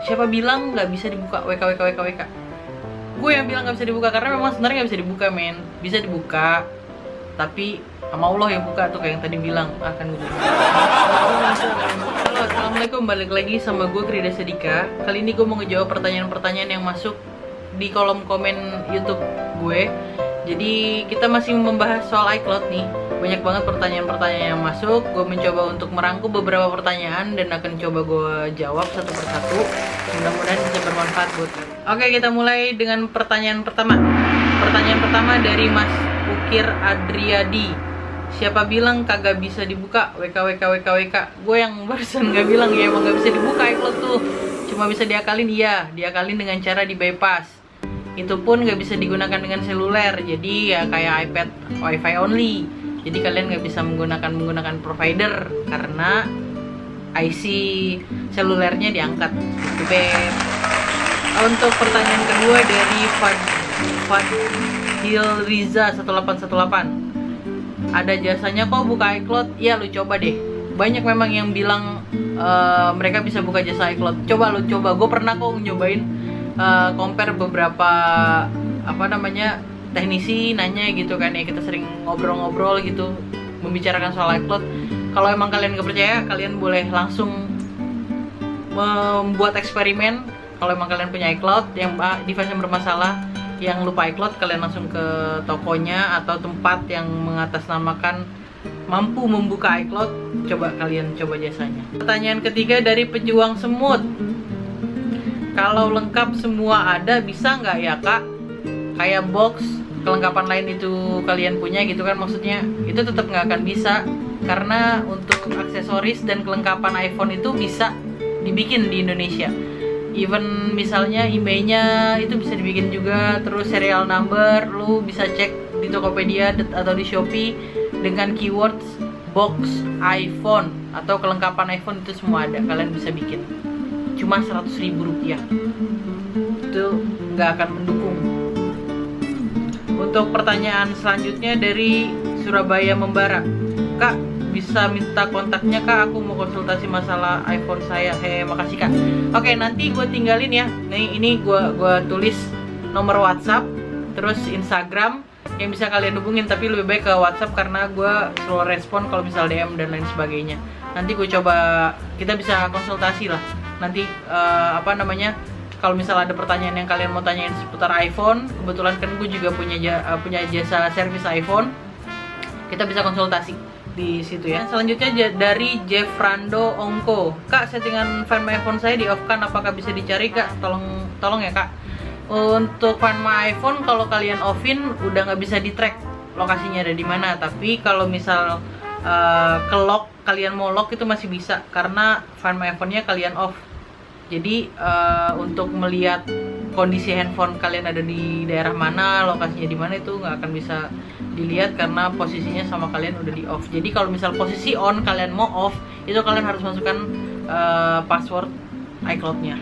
siapa bilang nggak bisa dibuka WK. Gue yang bilang nggak bisa dibuka karena memang sebenarnya nggak bisa dibuka, men. Bisa dibuka, tapi sama Allah yang buka tuh, kayak yang tadi bilang akan gue. Halo, assalamualaikum, balik lagi sama gue Krida Sedika. Kali ini gue mau ngejawab pertanyaan-pertanyaan yang masuk di kolom komen YouTube gue. Jadi kita masih membahas soal iCloud nih. Banyak banget pertanyaan-pertanyaan yang masuk. Gue mencoba untuk merangkum beberapa pertanyaan dan akan coba gue jawab satu persatu. Mudah-mudahan bisa bermanfaat buat kalian. Oke, kita mulai dengan pertanyaan pertama. Pertanyaan pertama dari Mas Ukir Adriadi. Siapa bilang kagak bisa dibuka WK. Gue yang barusan gak bilang ya, emang gak bisa dibuka iCloud tuh. Cuma bisa diakalin, iya. Diakalin dengan cara di bypass. Itu pun gak bisa digunakan dengan seluler. Jadi ya kayak iPad Wi-Fi only. Jadi kalian nggak bisa menggunakan provider karena IC selulernya diangkat. Gitu, Beb. Untuk pertanyaan kedua dari Fadil Riza 1818. Ada jasanya kok buka iCloud? Ya lu coba deh. Banyak memang yang bilang mereka bisa buka jasa iCloud. Coba lu coba. Gue pernah kok nyobain compare beberapa teknisi nanya gitu kan ya, kita sering ngobrol-ngobrol gitu membicarakan soal iCloud. Kalau emang kalian gak percaya, kalian boleh langsung membuat eksperimen. Kalau emang kalian punya iCloud yang device yang bermasalah, yang lupa iCloud, kalian langsung ke tokonya atau tempat yang mengatasnamakan mampu membuka iCloud. Coba kalian coba jasanya. Pertanyaan ketiga dari Pejuang Semut. Kalau lengkap semua ada, bisa nggak ya kak? Kayak box, kelengkapan lain itu kalian punya gitu kan, maksudnya itu tetap nggak akan bisa. Karena untuk aksesoris dan kelengkapan iPhone itu bisa dibikin di Indonesia. Even misalnya emailnya itu bisa dibikin juga. Terus serial number lu bisa cek di Tokopedia atau di Shopee dengan keywords box iPhone atau kelengkapan iPhone, itu semua ada, kalian bisa bikin. Cuma 100.000 rupiah, itu nggak akan mendukung. Untuk pertanyaan selanjutnya dari Surabaya Membara. Kak, bisa minta kontaknya kak, aku mau konsultasi masalah iPhone saya. Makasih kak. Oke, nanti gue tinggalin ya. Nih, ini gue tulis nomor WhatsApp, terus Instagram yang bisa kalian hubungin. Tapi lebih baik ke WhatsApp karena gue selalu respon kalau misal DM dan lain sebagainya. Nanti gue coba, kita bisa konsultasi lah. Nanti kalau misalnya ada pertanyaan yang kalian mau tanyain seputar iPhone, kebetulan kan gue juga punya jasa servis iPhone, kita bisa konsultasi di situ ya. Selanjutnya dari Jeffrando Ongko. Kak, settingan Find My iPhone saya di off kan, apakah bisa dicari kak? Tolong ya kak. Untuk Find My iPhone kalau kalian offin udah nggak bisa di track lokasinya ada di mana. Tapi kalau misal ke lock, kalian mau lock itu masih bisa karena Find My iPhone-nya kalian off. Jadi untuk melihat kondisi handphone kalian ada di daerah mana, lokasinya di mana, itu nggak akan bisa dilihat karena posisinya sama kalian udah di off. Jadi kalau misal posisi on kalian mau off, itu kalian harus masukkan password iCloud-nya.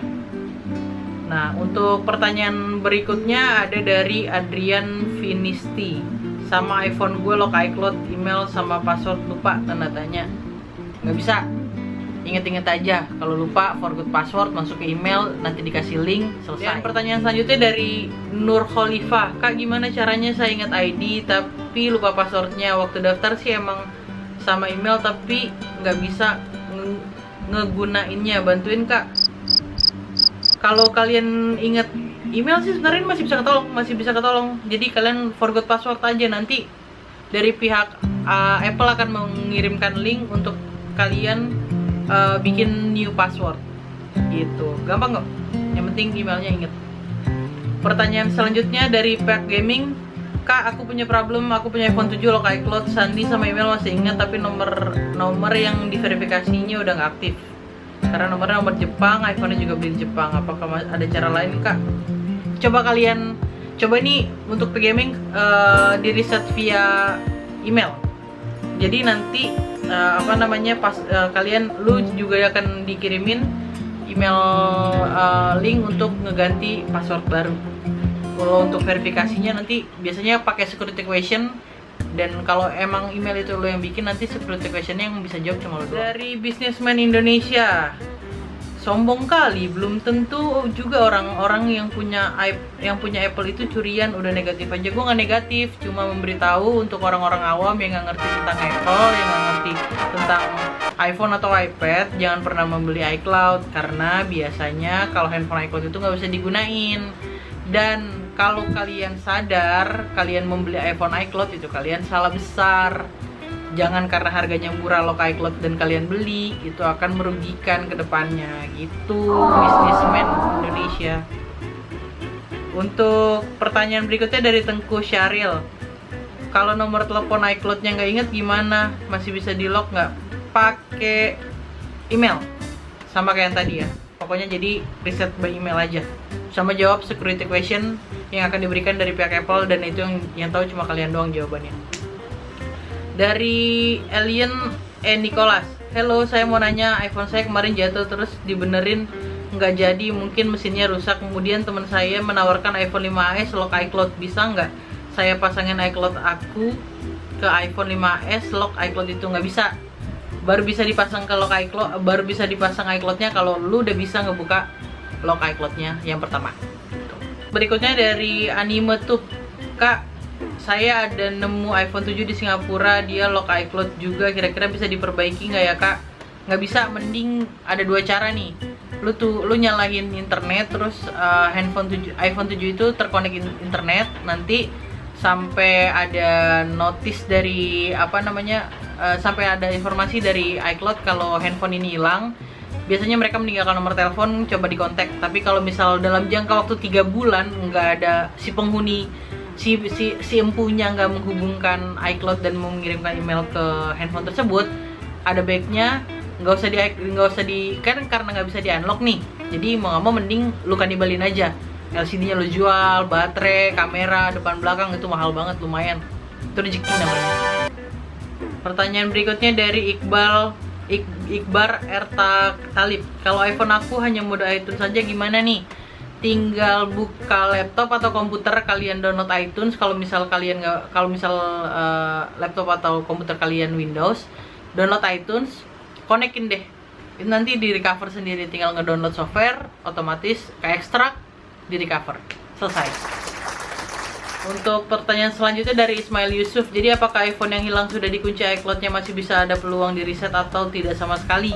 Nah, untuk pertanyaan berikutnya ada dari Adrian Finisti. Sama iPhone gue lock iCloud, email sama password lupa, tanda tanya. Nggak bisa. Ingat-ingat aja, kalau lupa forgot password, masuk ke email, nanti dikasih link, selesai. Dan pertanyaan selanjutnya dari Nur Khalifah. Kak, gimana caranya saya ingat ID tapi lupa passwordnya? Waktu daftar sih emang sama email tapi nggak bisa ngegunainnya, bantuin kak. Kalau kalian ingat email sih sebenarnya masih bisa ketolong. Jadi kalian forgot password aja, nanti dari pihak Apple akan mengirimkan link untuk kalian bikin new password gitu. Gampang kok, yang penting emailnya inget. Pertanyaan selanjutnya dari Pack Gaming. Kak, aku punya problem, aku punya iPhone 7 lock iCloud, sandi sama email masih ingat, tapi nomor yang diverifikasinya udah nggak aktif karena nomornya nomor Jepang, iPhone-nya juga beli di Jepang. Apakah ada cara lain kak? Coba ini untuk Pack Gaming di reset via email. Jadi nanti lu juga akan dikirimin email link untuk ngeganti password baru. Kalau untuk verifikasinya nanti biasanya pakai security question, dan kalau emang email itu lo yang bikin, nanti security questionnya yang bisa jawab cuma lo doang. Dari Businessman Indonesia, sombong kali, belum tentu juga orang-orang yang punya Apple itu curian udah negatif aja. Gue nggak negatif, cuma memberitahu untuk orang-orang awam yang nggak ngerti tentang Apple, yang nggak ngerti tentang iPhone atau iPad, jangan pernah membeli iCloud karena biasanya kalau handphone iCloud itu nggak bisa digunain. Dan kalau kalian sadar kalian membeli iPhone iCloud itu kalian salah besar. Jangan karena harganya murah lock iCloud dan kalian beli, itu akan merugikan ke depannya gitu bisnismen Indonesia. Untuk pertanyaan berikutnya dari Tengku Syaril, kalau nomor telepon iCloud-nya nggak inget gimana? Masih bisa di lock nggak? Pakai email, sama kayak yang tadi ya. Pokoknya jadi reset by email aja. Sama jawab security question yang akan diberikan dari pihak Apple, dan itu yang tahu cuma kalian doang jawabannya. Dari Alien Nicholas, hello, saya mau nanya, iPhone saya kemarin jatuh terus dibenerin nggak jadi, mungkin mesinnya rusak. Kemudian teman saya menawarkan iPhone 5s lock iCloud, bisa nggak saya pasangin iCloud aku ke iPhone 5s lock iCloud? Itu nggak bisa, baru bisa dipasang ke lock iCloud, baru bisa dipasang iCloudnya kalau lu udah bisa ngebuka lock iCloudnya yang pertama. Berikutnya dari Anime Tube, Kak, saya ada nemu iPhone 7 di Singapura, dia lock iCloud juga, kira-kira bisa diperbaiki nggak ya Kak? Nggak bisa, mending ada dua cara nih. Lu nyalahin internet, terus iPhone 7 itu terkonek internet, nanti sampai ada notice dari sampai ada informasi dari iCloud kalau handphone ini hilang. Biasanya mereka meninggalkan nomor telepon, coba dikontak. Tapi kalau misal dalam jangka waktu 3 bulan nggak ada si penghuni, si empunya nggak menghubungkan iCloud dan mengirimkan email ke handphone tersebut, ada baiknya nggak usah di kan, karena nggak bisa di unlock nih. Jadi mau nggak mau mending lu kanibalin aja. LCD-nya lu jual, baterai, kamera, depan belakang, itu mahal banget, lumayan. Itu rezeki namanya. Pertanyaan berikutnya dari Iqbar Erta Talib. Kalau iPhone aku hanya mode iTunes saja gimana nih? Tinggal buka laptop atau komputer, kalian download iTunes. Kalau misal laptop atau komputer kalian Windows, download iTunes, konekin deh. Itu nanti di recover sendiri, tinggal ngedownload software, otomatis ke ekstrak, di recover. Selesai. Untuk pertanyaan selanjutnya dari Ismail Yusuf, jadi apakah iPhone yang hilang sudah dikunci iCloud-nya masih bisa ada peluang di reset atau tidak sama sekali?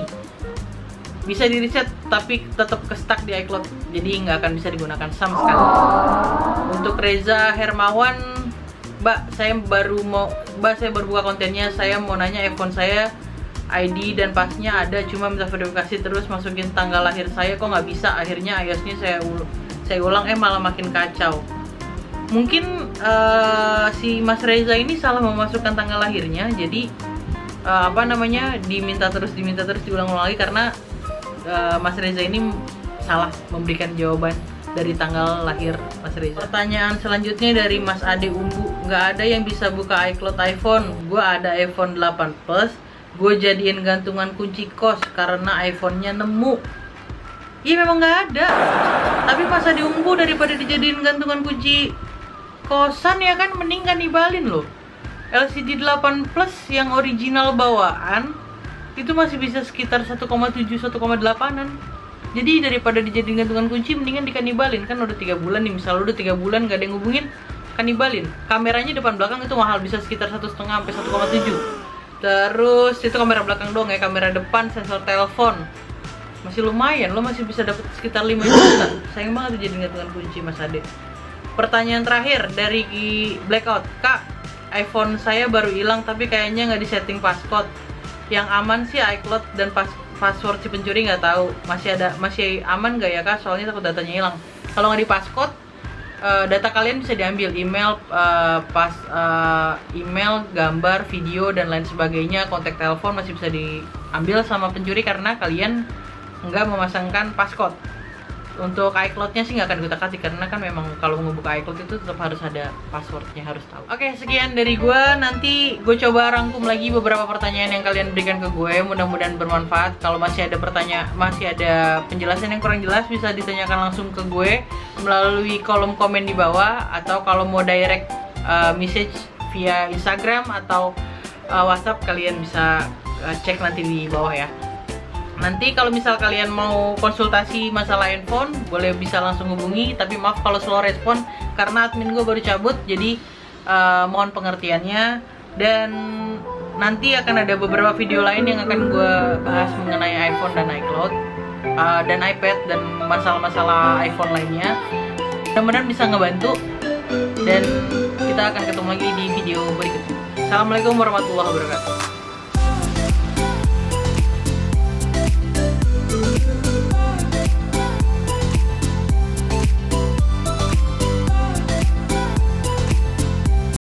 Bisa di reset tapi tetap ke-stuck di iCloud, jadi nggak akan bisa digunakan sama sekali. Untuk Reza Hermawan, Mbak, saya baru buka kontennya, saya mau nanya iPhone saya ID dan pasnya ada, cuma minta verifikasi terus masukin tanggal lahir saya kok nggak bisa, akhirnya iOS-nya saya ulang malah makin kacau. Mungkin si Mas Reza ini salah memasukkan tanggal lahirnya, jadi diminta terus diulang-ulang lagi karena Mas Reza ini salah memberikan jawaban dari tanggal lahir Mas Reza. Pertanyaan selanjutnya dari Mas Ade Umbu, nggak ada yang bisa buka iCloud iPhone. Gue ada iPhone 8 Plus, gue jadiin gantungan kunci kos karena iPhone-nya nemu. Iya memang nggak ada, tapi Mas Ade Umbu daripada dijadiin gantungan kunci kosan ya kan, mending kan nibalin loh. LCD 8 Plus yang original bawaan itu masih bisa sekitar 1,7 1,8an. Jadi daripada dijadiin gantungan kunci, mendingan dikanibalin. Kan udah 3 bulan nih, misal udah 3 bulan gak ada yang ngubungin, kanibalin. Kameranya depan belakang itu mahal, bisa sekitar 1,5 sampai 1,7. Terus itu kamera belakang doang ya, kamera depan, sensor telepon masih lumayan, lo masih bisa dapat sekitar 5 juta. Sayang banget dijadiin gantungan kunci Mas Ade. Pertanyaan terakhir dari Blackout, Kak, iPhone saya baru hilang tapi kayaknya nggak disetting passcode. Yang aman sih iCloud dan password si pencuri nggak tahu. Masih aman nggak ya Kak? Soalnya takut datanya hilang. Kalau nggak di passcode, data kalian bisa diambil, email, email, gambar, video dan lain sebagainya. Kontak telepon masih bisa diambil sama pencuri karena kalian nggak memasangkan passcode. Untuk iCloud-nya sih nggak akan kutak-atik karena kan memang kalau ngebuka iCloud itu tetap harus ada passwordnya, harus tahu. Oke, sekian dari gue. Nanti gue coba rangkum lagi beberapa pertanyaan yang kalian berikan ke gue. Mudah-mudahan bermanfaat. Kalau masih ada penjelasan yang kurang jelas, bisa ditanyakan langsung ke gue melalui kolom komen di bawah, atau kalau mau direct message via Instagram atau WhatsApp, kalian bisa cek nanti di bawah ya. Nanti kalau misal kalian mau konsultasi masalah handphone, boleh bisa langsung hubungi. Tapi maaf kalau slow respon karena admin gue baru cabut, jadi mohon pengertiannya. Dan nanti akan ada beberapa video lain yang akan gue bahas mengenai iPhone dan iCloud, dan iPad dan masalah-masalah iPhone lainnya. Mudah-mudahan bisa ngebantu, dan kita akan ketemu lagi di video berikutnya. Assalamualaikum warahmatullahi wabarakatuh.